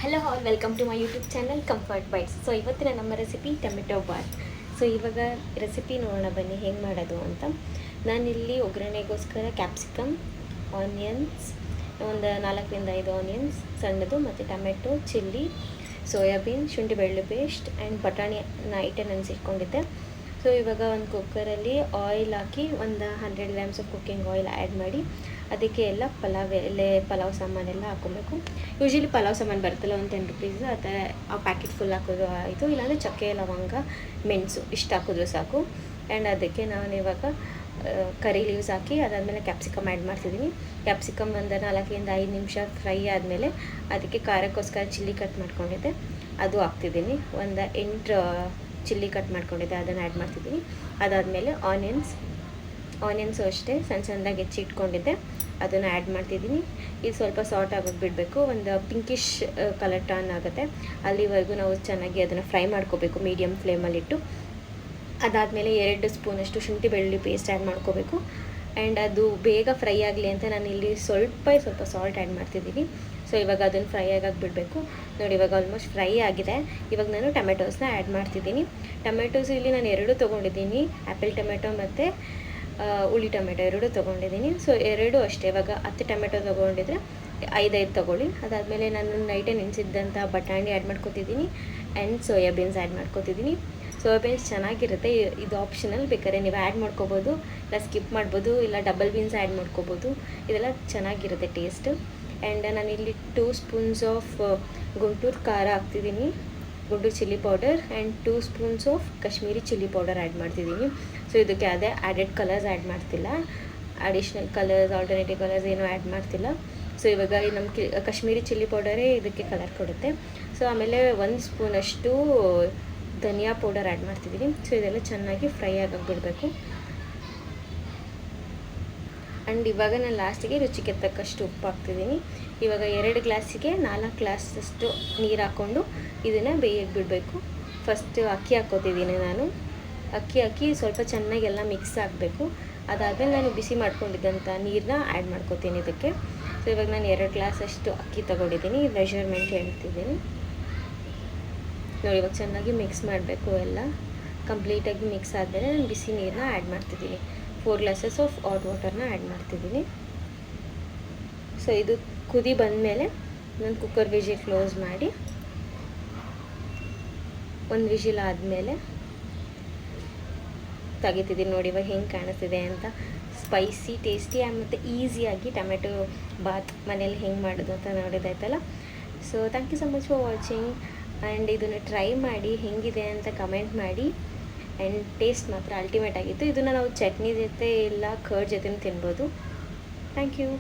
Hello all, welcome to my YouTube channel comfort bites. So ಇವತ್ತಿನ ನಮ್ಮ recipe tomato bath. So ಇವಾಗ recipe ನೋಡೋಣ ಬನ್ನಿ ಹೇಗೆ ಮಾಡೋದು ಅಂತ. ನಾನಿಲ್ಲಿ ಒಗ್ಗರಣೆಗೋಸ್ಕರ ಕ್ಯಾಪ್ಸಿಕಮ್, ಆನಿಯನ್ಸ್, ಒಂದು 4-5 ಆನಿಯನ್ಸ್ ಸಣ್ಣದು, ಮತ್ತು ಟೊಮೆಟೊ, ಚಿಲ್ಲಿ, ಸೋಯಾಬೀನ್, ಶುಂಠಿ ಬೆಳ್ಳುಳ್ಳಿ ಪೇಸ್ಟ್ ಆ್ಯಂಡ್ ಬಟಾಣಿ ನೈಟೇ ನೆನೆಸಿಟ್ಕೊಂಡಿದ್ದೆ. ಸೊ ಇವಾಗ ಒಂದು ಕುಕ್ಕರಲ್ಲಿ ಆಯಿಲ್ ಹಾಕಿ ಒಂದು 100 grams of cooking oil add ಮಾಡಿ ಅದಕ್ಕೆ ಎಲ್ಲ ಪಲಾವ್ ಎಲೆ, ಪಲಾವ್ ಸಾಮಾನೆಲ್ಲ ಹಾಕ್ಕೊಬೇಕು. ಯೂಶ್ವಲಿ ಪಲಾವ್ ಸಾಮಾನು ಬರ್ತಲ್ಲ, ಒಂದು 10 ರುಪೀಸ್ ಆ ಥರ ಆ ಪ್ಯಾಕೆಟ್ ಫುಲ್ ಹಾಕೋದು ಆಯಿತು. ಇಲ್ಲಾಂದರೆ ಚಕ್ಕೆ, ಲವಂಗ, ಮೆಣಸು ಇಷ್ಟು ಹಾಕಿದ್ರು ಸಾಕು. ಆ್ಯಂಡ್ ಅದಕ್ಕೆ ನಾನು ಇವಾಗ ಕರಿ ಲೀವ್ಸ್ ಹಾಕಿ ಅದಾದಮೇಲೆ ಕ್ಯಾಪ್ಸಿಕಮ್ ಆ್ಯಡ್ ಮಾಡ್ತಿದ್ದೀನಿ. ಕ್ಯಾಪ್ಸಿಕಮ್ ಒಂದು 4-5 ನಿಮಿಷ ಫ್ರೈ ಆದಮೇಲೆ ಅದಕ್ಕೆ ಖಾರಕ್ಕೋಸ್ಕರ ಚಿಲ್ಲಿ ಕಟ್ ಮಾಡ್ಕೊಂಡಿದ್ದೆ ಅದು ಹಾಕ್ತಿದ್ದೀನಿ. ಒಂದು 8 ಚಿಲ್ಲಿ ಕಟ್ ಮಾಡ್ಕೊಂಡಿದ್ದೆ ಅದನ್ನು ಆ್ಯಡ್ ಮಾಡ್ತಿದ್ದೀನಿ. ಅದಾದಮೇಲೆ ಆನಿಯನ್ಸು ಅಷ್ಟೇ ಸಣ್ಣದಾಗಿ ಹೆಚ್ಚಿಟ್ಕೊಂಡಿದ್ದೆ ಅದನ್ನು ಆ್ಯಡ್ ಮಾಡ್ತಿದ್ದೀನಿ. ಇದು ಸ್ವಲ್ಪ ಸಾಲ್ಟ್ ಆಗೋದು ಬಿಡಬೇಕು, ಒಂದು ಪಿಂಕಿಶ್ ಕಲರ್ ಟರ್ನ್ ಆಗುತ್ತೆ ಅಲ್ಲಿವರೆಗೂ ನಾವು ಚೆನ್ನಾಗಿ ಅದನ್ನು ಫ್ರೈ ಮಾಡ್ಕೋಬೇಕು ಮೀಡಿಯಮ್ ಫ್ಲೇಮಲ್ಲಿಟ್ಟು. ಅದಾದಮೇಲೆ 2 ಸ್ಪೂನಷ್ಟು ಶುಂಠಿ ಬೆಳ್ಳುಳ್ಳಿ ಪೇಸ್ಟ್ ಆ್ಯಡ್ ಮಾಡ್ಕೋಬೇಕು. ಆ್ಯಂಡ್ ಅದು ಬೇಗ ಫ್ರೈ ಆಗಲಿ ಅಂತ ನಾನು ಇಲ್ಲಿ ಸ್ವಲ್ಪ ಸಾಲ್ಟ್ ಆ್ಯಡ್ ಮಾಡ್ತಿದ್ದೀನಿ. ಸೊ ಇವಾಗ ಅದನ್ನು ಫ್ರೈ ಆಗೋಕ್ಕೆ ಬಿಡಬೇಕು. ನೋಡಿ, ಇವಾಗ ಆಲ್ಮೋಸ್ಟ್ ಫ್ರೈ ಆಗಿದೆ. ಇವಾಗ ನಾನು ಟೊಮೆಟೋಸ್ನ ಆ್ಯಡ್ ಮಾಡ್ತಿದ್ದೀನಿ. ಟೊಮೆಟೋಸ್ ಇಲ್ಲಿ ನಾನು 2 ತೊಗೊಂಡಿದ್ದೀನಿ, ಆ್ಯಪಲ್ ಟೊಮೆಟೊ ಮತ್ತು ಹುಳಿ ಟೊಮೆಟೊ 2 ತೊಗೊಂಡಿದ್ದೀನಿ. ಸೊ 2 ಅಷ್ಟೇ. ಇವಾಗ 10 ಟೊಮೆಟೊ ತೊಗೊಂಡಿದ್ರೆ 5 ತೊಗೊಳ್ಳಿ. ಅದಾದಮೇಲೆ ನಾನು ನೈಟೇ ನೆನೆಸಿದ್ದಂಥ ಬಟಾಣಿ ಆ್ಯಡ್ ಮಾಡ್ಕೊತಿದ್ದೀನಿ ಆ್ಯಂಡ್ ಸೋಯಾಬೀನ್ಸ್ ಆ್ಯಡ್ ಮಾಡ್ಕೊತಿದ್ದೀನಿ. ಸೋಯಾಬೀನ್ಸ್ ಚೆನ್ನಾಗಿರುತ್ತೆ, ಇದು ಆಪ್ಷನಲ್, ಬೇಕಾದ್ರೆ ನೀವು ಆ್ಯಡ್ ಮಾಡ್ಕೋಬೋದು, ಇಲ್ಲ ಸ್ಕಿಪ್ ಮಾಡ್ಬೋದು, ಇಲ್ಲ ಡಬಲ್ ಬೀನ್ಸ್ ಆ್ಯಡ್ ಮಾಡ್ಕೋಬೋದು. ಇದೆಲ್ಲ ಚೆನ್ನಾಗಿರುತ್ತೆ ಟೇಸ್ಟ್. ಆ್ಯಂಡ್ ನಾನಿಲ್ಲಿ 2 ಸ್ಪೂನ್ಸ್ ಆಫ್ ಗುಂಟೂರು ಖಾರ ಹಾಕ್ತಿದ್ದೀನಿ, Guntur chilli powder, and 2 spoons of Kashmiri chilli powder add ಮಾಡ್ತಿದ್ದೀನಿ. ಸೊ ಇದಕ್ಕೆ ಅದೇ ಆ್ಯಡೆಡ್ ಕಲರ್ಸ್ ಆ್ಯಡ್ ಮಾಡ್ತಿಲ್ಲ, ಅಡಿಷ್ನಲ್ ಕಲರ್ಸ್, ಆಲ್ಟರ್ನೇಟಿವ್ ಕಲರ್ಸ್ ಏನೂ ಆ್ಯಡ್ ಮಾಡ್ತಿಲ್ಲ. ಸೊ ಇವಾಗ ನಮ್ಮ ಕಾಶ್ಮೀರಿ ಚಿಲ್ಲಿ ಪೌಡರೇ ಇದಕ್ಕೆ ಕಲರ್ ಕೊಡುತ್ತೆ. ಸೊ ಆಮೇಲೆ 1 ಸ್ಪೂನಷ್ಟು ಧನಿಯಾ ಪೌಡರ್ ಆ್ಯಡ್ ಮಾಡ್ತಿದ್ದೀನಿ. ಸೊ ಇದೆಲ್ಲ ಚೆನ್ನಾಗಿ ಫ್ರೈ ಆಗೋಕ್ಕೆ ಬಿಡಬೇಕು. ಆ್ಯಂಡ್ ಇವಾಗ ನಾನು ಲಾಸ್ಟಿಗೆ ರುಚಿಗೆ ತಕ್ಕಷ್ಟು ಉಪ್ಪು ಹಾಕ್ತಿದ್ದೀನಿ. ಇವಾಗ 2 ಗ್ಲಾಸಿಗೆ 4 ಗ್ಲಾಸಷ್ಟು ನೀರು ಹಾಕ್ಕೊಂಡು ಇದನ್ನು ಬೇಯಕ್ಕೆ ಬಿಡಬೇಕು. ಫಸ್ಟು ಅಕ್ಕಿ ಹಾಕ್ಕೋತಿದ್ದೀನಿ ನಾನು. ಅಕ್ಕಿ ಹಾಕಿ ಸ್ವಲ್ಪ ಚೆನ್ನಾಗೆಲ್ಲ ಮಿಕ್ಸ್ ಆಗಬೇಕು. ಅದಾದಮೇಲೆ ನಾನು ಬಿಸಿ ಮಾಡ್ಕೊಂಡಿದ್ದಂಥ ನೀರನ್ನ ಆ್ಯಡ್ ಮಾಡ್ಕೋತೀನಿ ಇದಕ್ಕೆ. ಸೊ ಇವಾಗ ನಾನು 2 ಗ್ಲಾಸಷ್ಟು ಅಕ್ಕಿ ತೊಗೊಂಡಿದ್ದೀನಿ, ಮೆಷರ್ಮೆಂಟ್ ಹೇಳ್ತಿದ್ದೀನಿ. ನೋಡಿ, ಇವಾಗ ಚೆನ್ನಾಗಿ ಮಿಕ್ಸ್ ಮಾಡಬೇಕು. ಎಲ್ಲ ಕಂಪ್ಲೀಟಾಗಿ ಮಿಕ್ಸ್ ಆದಮೇಲೆ ನಾನು ಬಿಸಿ ನೀರನ್ನ ಆ್ಯಡ್ ಮಾಡ್ತಿದ್ದೀನಿ. 4 ಗ್ಲಾಸಸ್ ಆಫ್ ಹಾಟ್ ವಾಟರ್ನ ಆ್ಯಡ್ ಮಾಡ್ತಿದ್ದೀನಿ. ಸೊ ಇದು ಕುದಿ ಬಂದಮೇಲೆ ನಾನು ಕುಕ್ಕರ್ ವಿಜಿಲ್ ಕ್ಲೋಸ್ ಮಾಡಿ 1 ವಿಜಿಲ್ ಆದಮೇಲೆ ತೆಗಿತಿದ್ದೀನಿ. ನೋಡಿ ಇವಾಗ ಹೆಂಗೆ ಕಾಣಿಸ್ತಿದೆ ಅಂತ. ಸ್ಪೈಸಿ, ಟೇಸ್ಟಿ ಮತ್ತು ಈಸಿಯಾಗಿ ಟೊಮೆಟೊ ಬಾತ್ ಮನೇಲಿ ಹೆಂಗೆ ಮಾಡೋದು ಅಂತ ನೋಡಿದಾಯ್ತಲ್ಲ. So thank you so much for watching. And ಇದನ್ನು ಟ್ರೈ ಮಾಡಿ ಹೆಂಗಿದೆ ಅಂತ ಕಮೆಂಟ್ ಮಾಡಿ. ಆ್ಯಂಡ್ ಟೇಸ್ಟ್ ಮಾತ್ರ ಅಲ್ಟಿಮೇಟ್ ಆಗಿತ್ತು. ಇದನ್ನು ನಾವು ಚಟ್ನಿ ಜೊತೆ ಇಲ್ಲ ಕರ್ಡ್ ಜೊತೆ ತಿನ್ಬೋದು. Thank you.